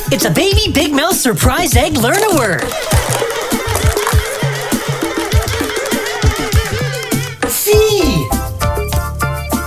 It's a Baby Big Mouth Surprise Egg Learn a Word. C.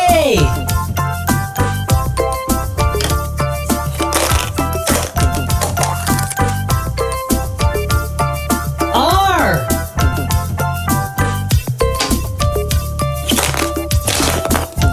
A. R. D.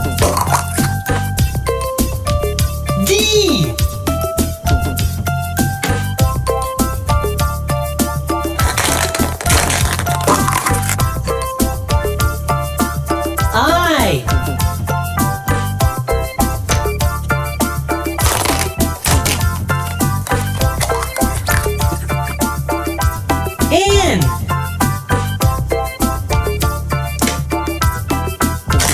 I. N.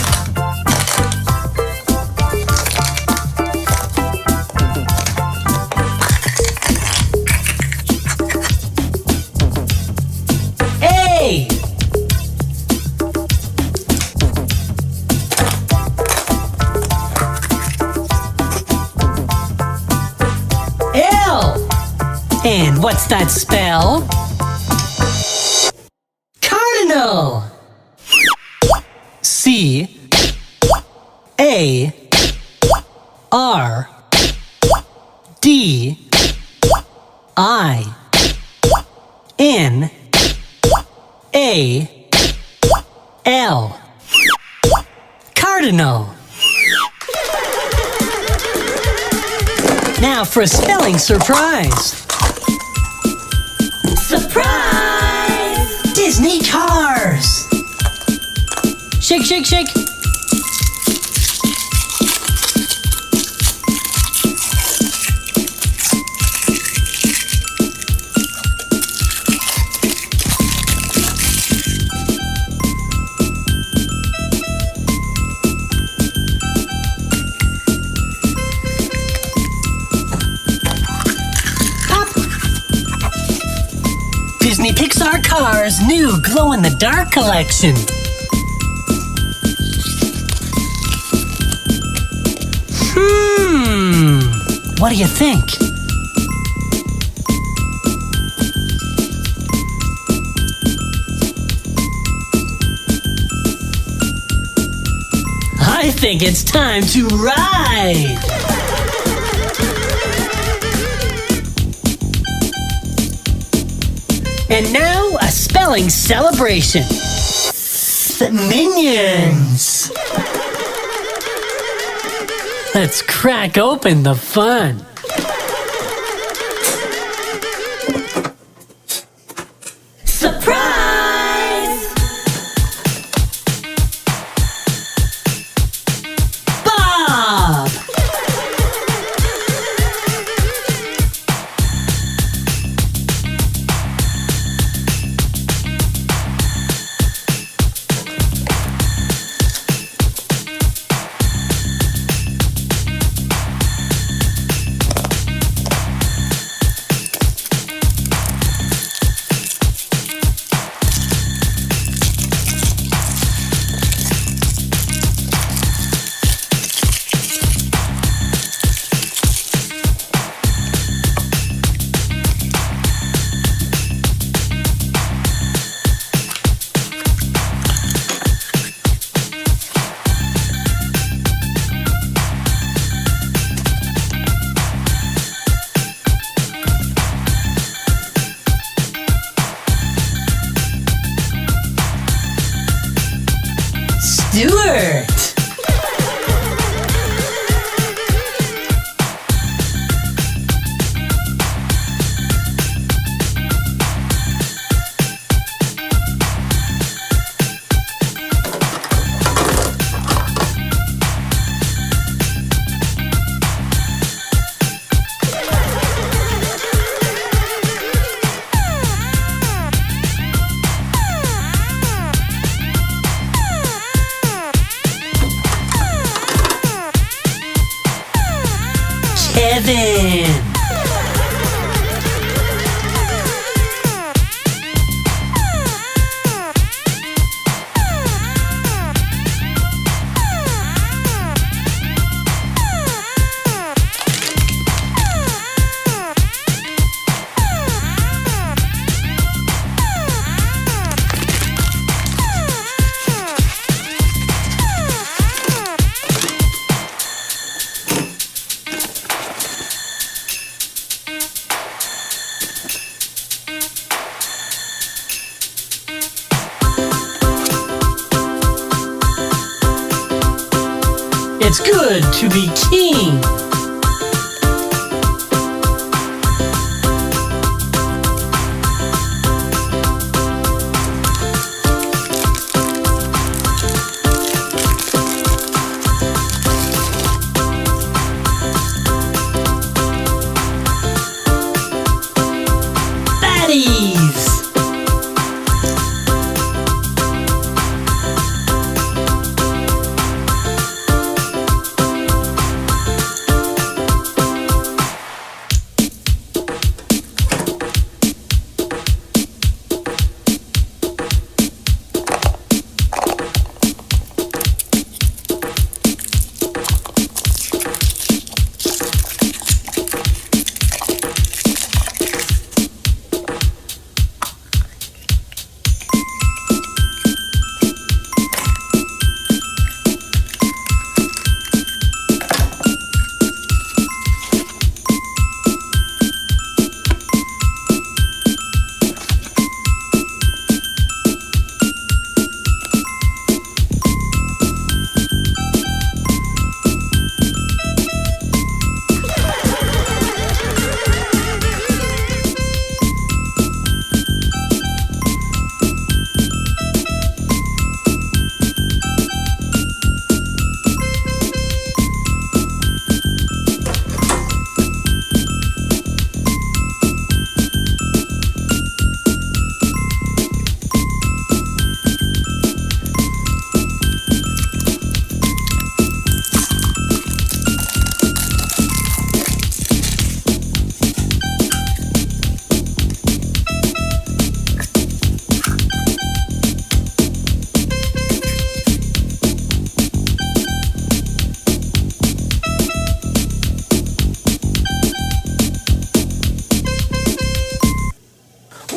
A. L. And what's that spell? Cardinal. C. A. R. D. I. N. A. L. Cardinal. Now for a spelling surprise. Surprise! Disney cars. Shake, shake, shake. Disney Pixar Cars new glow-in-the-dark collection. What do you think? I think it's time to ride! And now, a spelling celebration. Minions! Let's crack open the fun. Surprise! Bob! Stuart! Kevin! It's good to be king. Baddies!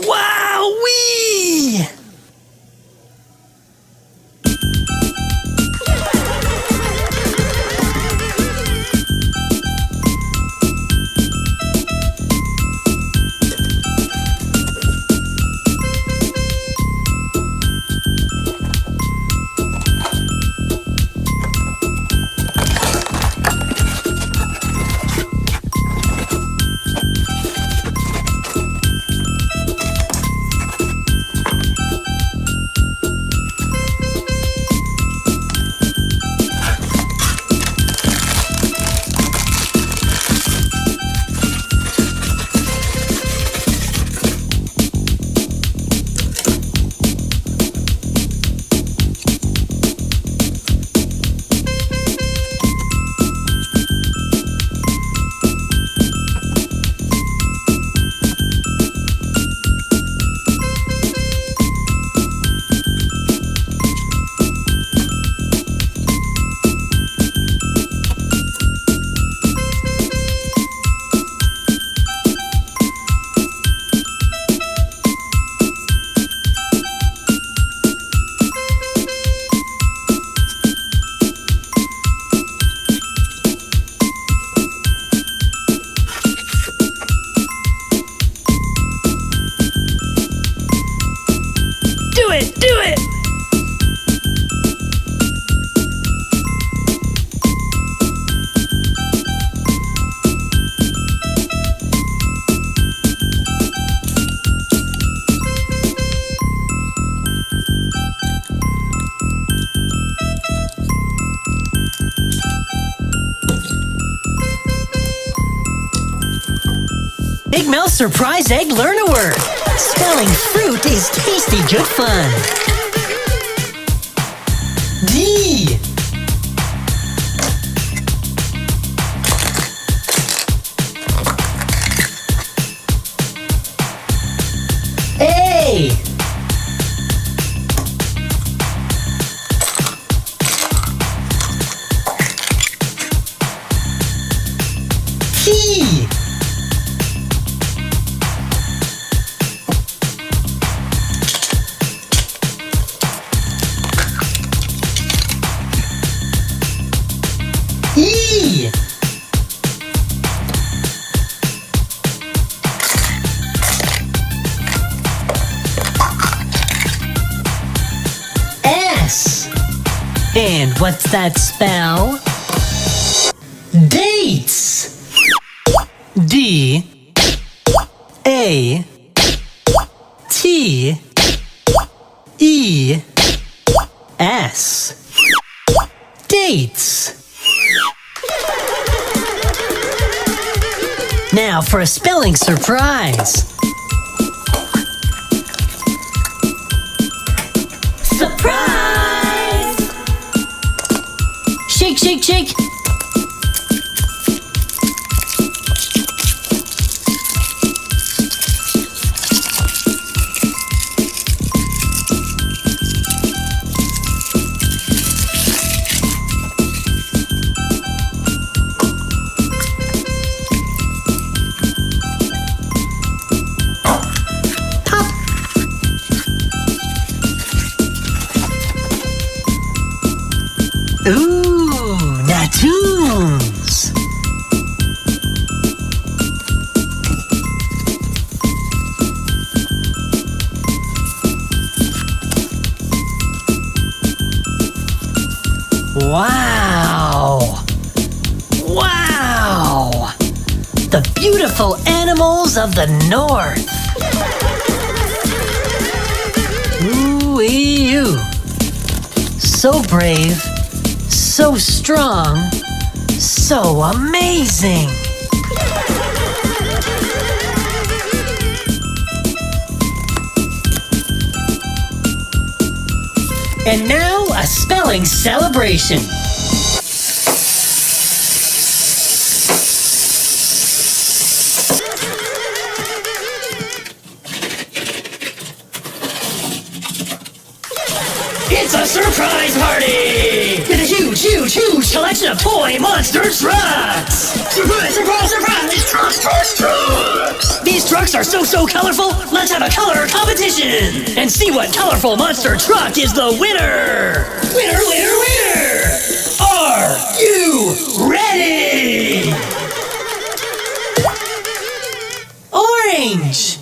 Wowee! Do it! Big Mouth Surprise Egg Learn-A-Word. Spelling fruit is tasty good fun. D. A. T. E. S. And what's that spell? Dates. D-A-T-E-S. Dates. Now for a spelling surprise. Surprise! Shake, shake, shake. Ooh, Natoons. Wow. Wow. The beautiful animals of the north. Ooh-ee-oo. So brave. So strong, so amazing. And now a spelling celebration. It's a surprise party! With a huge, huge, huge collection of toy monster trucks! Surprise, surprise, surprise! Trucks! These trucks are so colorful, let's have a color competition! And see what colorful monster truck is the winner! Winner, winner, winner! Are you ready? Orange!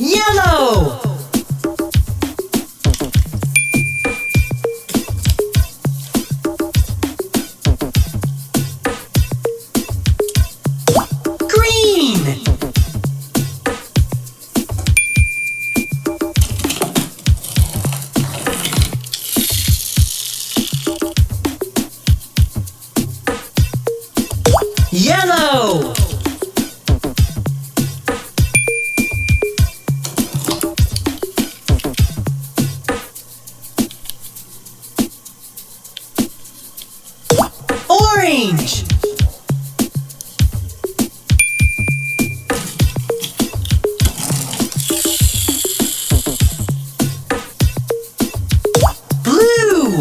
Yellow. Green. Yellow. Orange. Blue.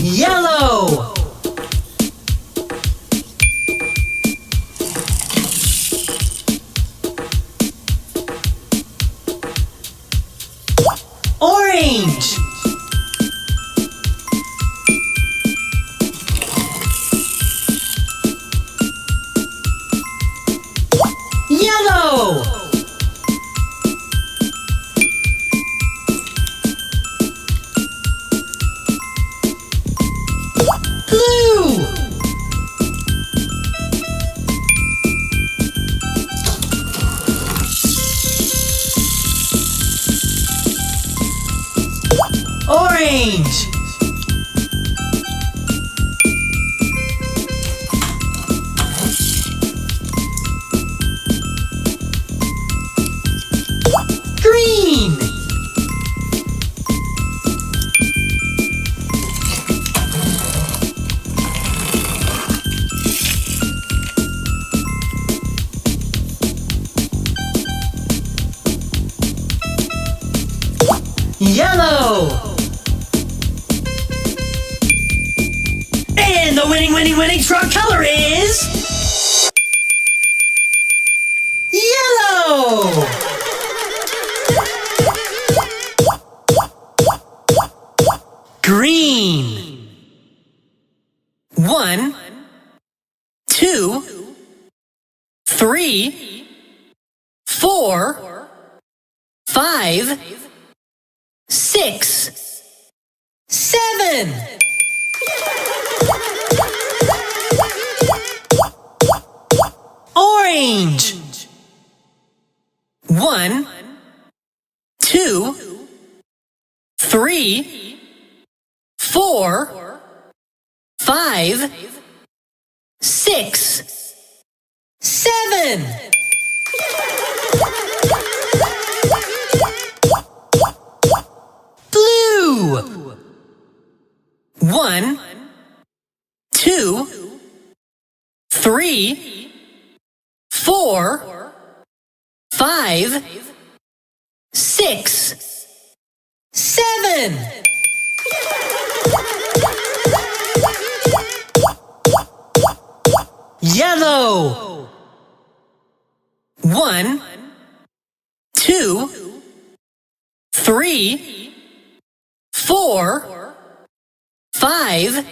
Yellow. Orange. Yellow. Blue. Orange. Green. Yellow. And the winning truck color is yellow. Green. 1, 2, 3, 4, 5, 6, 7. Orange. 1, 2, 3, 4, 5, 6, 7. Blue. 1, 2, 3, 4, 5, 6, 7. Yellow. 1, 2, 3, 4, 5,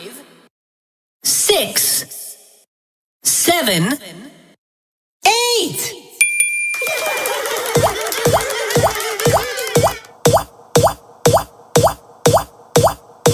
6, 7, 8.